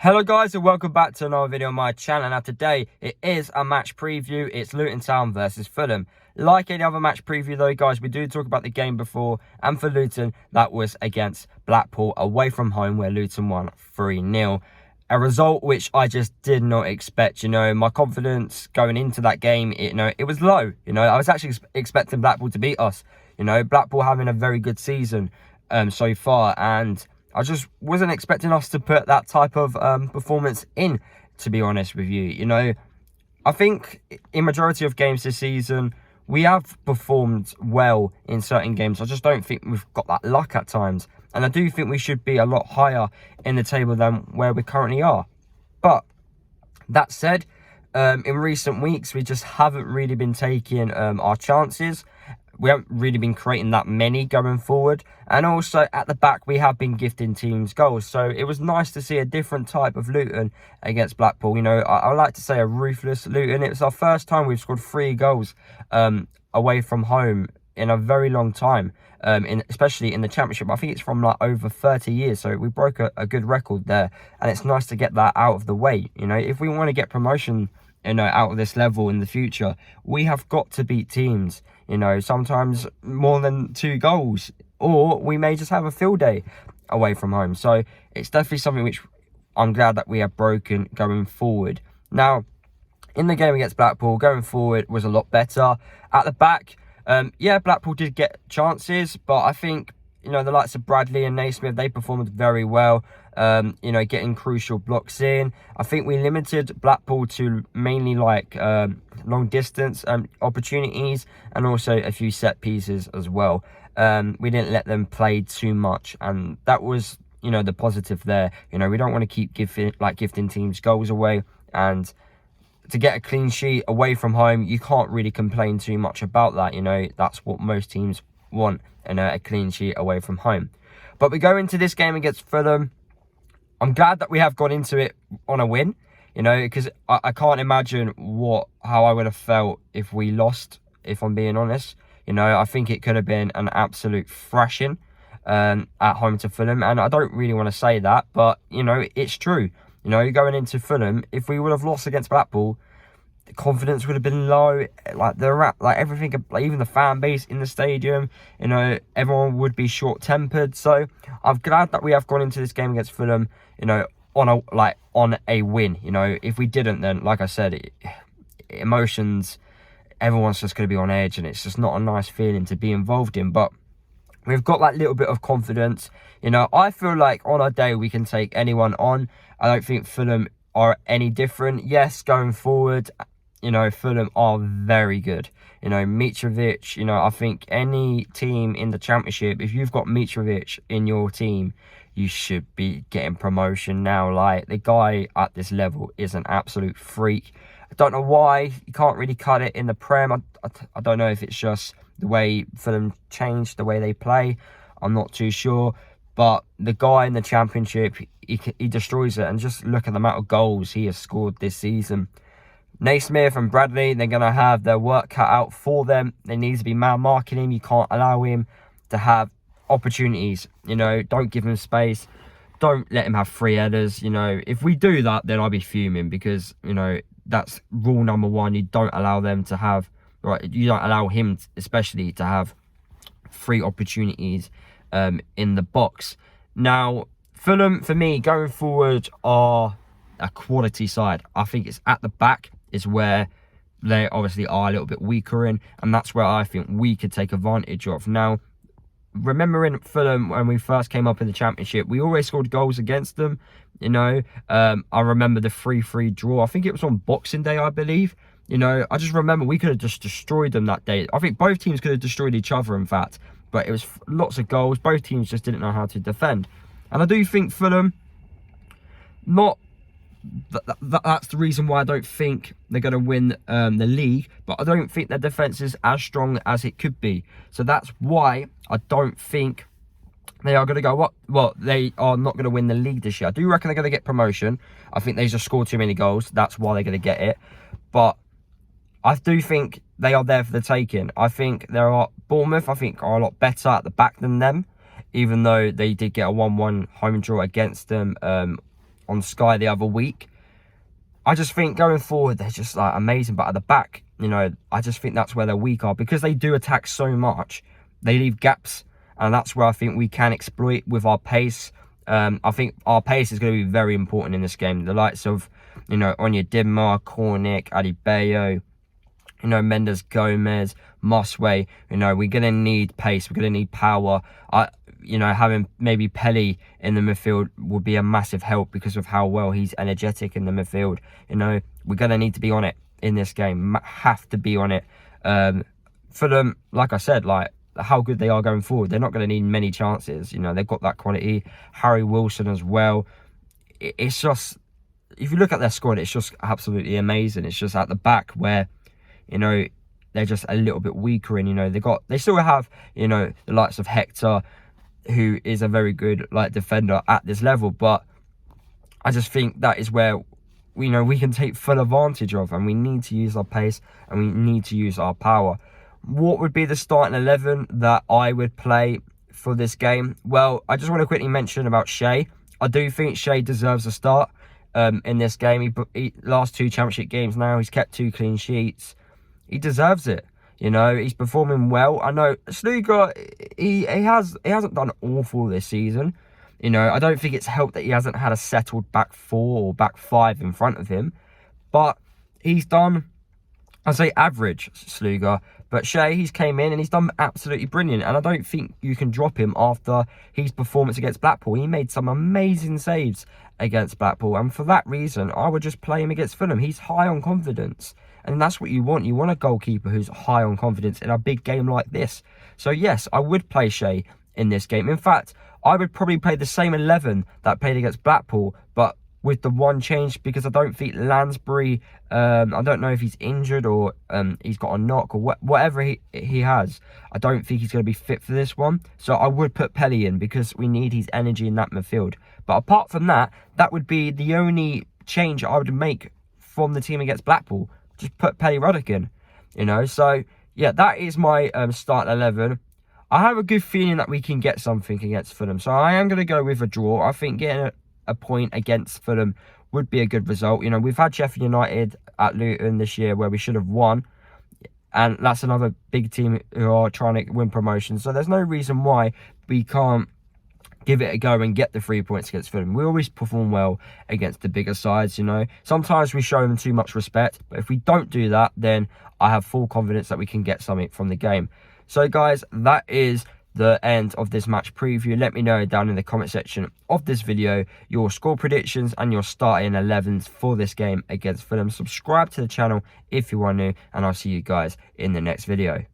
Hello guys and welcome back to another video on my channel. Now today it is a match preview. It's Luton Town versus Fulham. Like any other match preview though guys, we do talk about the game before, and for Luton that was against Blackpool away from home where Luton won 3-0. A result which I just did not expect. My confidence going into that game, it was low. I was actually expecting Blackpool to beat us. Blackpool having a very good season so far, and I just wasn't expecting us to put that type of performance in, to be honest with you. I think in majority of games this season, we have performed well in certain games. I just don't think we've got that luck at times. And I do think we should be a lot higher in the table than where we currently are. But that said, in recent weeks, we just haven't really been taking our chances. We haven't really been creating that many going forward. And also at the back, we have been gifting teams goals. So it was nice to see a different type of Luton against Blackpool. I like to say a ruthless Luton. It was our first time we've scored 3 goals away from home in a very long time, especially in the Championship. I think it's from like over 30 years. So we broke a good record there. And it's nice to get that out of the way. If we want to get promotion out of this level in the future, we have got to beat teams, sometimes more than 2 goals, or we may just have a field day away from home. So it's definitely something which I'm glad that we have broken going forward. Now, in the game against Blackpool, going forward was a lot better. At the back, Blackpool did get chances, but I think, the likes of Bradley and Naismith, they performed very well, getting crucial blocks in. I think we limited Blackpool to mainly long distance opportunities, and also a few set pieces as well. We didn't let them play too much, and that was, the positive there. We don't want to keep gifting teams goals away, and to get a clean sheet away from home, you can't really complain too much about that. That's what most teams want, a clean sheet away from home. But we go into this game against Fulham. I'm glad that we have gone into it on a win, because I can't imagine how I would have felt if we lost, if I'm being honest. I think it could have been an absolute thrashing at home to Fulham, and I don't really want to say that, but, it's true. Going into Fulham, if we would have lost against Blackpool, the confidence would have been low, everything, even the fan base in the stadium, everyone would be short-tempered. So I'm glad that we have gone into this game against Fulham, on a win. If we didn't, then, like I said, emotions, everyone's just going to be on edge, and it's just not a nice feeling to be involved in. But we've got that little bit of confidence. I feel like on our day we can take anyone on. I don't think Fulham are any different. Yes, going forward, Fulham are very good. Mitrovic, I think any team in the Championship, if you've got Mitrovic in your team, you should be getting promotion now. The guy at this level is an absolute freak. I don't know why you can't really cut it in the Prem. I don't know if it's just the way Fulham changed the way they play. I'm not too sure. But the guy in the Championship, he destroys it. And just look at the amount of goals he has scored this season. Naismith and Bradley, they're going to have their work cut out for them. They need to be man-marking him. You can't allow him to have opportunities. Don't give him space. Don't let him have free headers. If we do that, then I'll be fuming, because, that's rule number 1. You don't allow them to have... you don't allow him, especially, to have free opportunities in the box. Now, Fulham, for me, going forward, are a quality side. I think it's at the back is where they obviously are a little bit weaker in, and that's where I think we could take advantage of. Now, remembering Fulham when we first came up in the Championship, we always scored goals against them. I remember the 3-3 draw. I think it was on Boxing Day, I believe. I just remember we could have just destroyed them that day. I think both teams could have destroyed each other, in fact. But it was lots of goals. Both teams just didn't know how to defend. And I do think Fulham, that's the reason why I don't think they're going to win the league. But I don't think their defence is as strong as it could be. So that's why I don't think they are going to go up. Well, they are not going to win the league this year. I do reckon they're going to get promotion. I think they just scored too many goals. That's why they're going to get it. But I do think they are there for the taking. I think Bournemouth, are a lot better at the back than them, even though they did get a 1-1 home draw against them on Sky the other week. I just think going forward, they're just like amazing. But at the back, you know, I just think that's where they're weak are, because they do attack so much. They leave gaps, and that's where I think we can exploit with our pace. I think our pace is going to be very important in this game. The likes of, you know, Onyedinma, Cornick, Adebayo, you know, Mendes Gomez, Mosway. You know, we're going to need pace. We're going to need power. You know, having maybe Pelly in the midfield would be a massive help because of how well he's energetic in the midfield. You know, we're going to need to be on it in this game. Have to be on it. Fulham, like I said, like, how good they are going forward, they're not going to need many chances. You know, they've got that quality. Harry Wilson as well. It's just, if you look at their squad, it's just absolutely amazing. It's just at the back where, you know, they're just a little bit weaker. And, you know, they still have, you know, the likes of Hector, who is a very good, like, defender at this level. But I just think that is where, you know, we can take full advantage of, and we need to use our pace and we need to use our power. What would be the starting 11 that I would play for this game? Well, I just want to quickly mention about Shea. I do think Shea deserves a start in this game. He last 2 championship games now, he's kept 2 clean sheets. He deserves it. You know, he's performing well. I know Sluga, he hasn't done awful this season. You know, I don't think it's helped that he hasn't had a settled back 4 or back 5 in front of him. But he's done, I'd say, average, Sluga. But Shea, he's came in and he's done absolutely brilliant. And I don't think you can drop him after his performance against Blackpool. He made some amazing saves against Blackpool. And for that reason, I would just play him against Fulham. He's high on confidence. And that's what you want. You want a goalkeeper who's high on confidence in a big game like this. So yes, I would play Shea in this game. In fact, I would probably play the same 11 that played against Blackpool, but with the one change, because I don't think Lansbury, I don't know if he's injured or he's got a knock or whatever he has. I don't think he's going to be fit for this one. So I would put Pelly in because we need his energy in that midfield. But apart from that, that would be the only change I would make from the team against Blackpool. Just put Pelly Ruddock in, you know. So, yeah, that is my start 11. I have a good feeling that we can get something against Fulham. So I am going to go with a draw. I think getting a point against Fulham would be a good result. You know, we've had Sheffield United at Luton this year where we should have won, and that's another big team who are trying to win promotion. So there's no reason why we can't give it a go and get the 3 points against Fulham. We always perform well against the bigger sides, you know. Sometimes we show them too much respect, but if we don't do that, then I have full confidence that we can get something from the game. So guys, that is the end of this match preview. Let me know down in the comment section of this video your score predictions and your starting 11s for this game against Fulham. Subscribe to the channel if you are new, and I'll see you guys in the next video.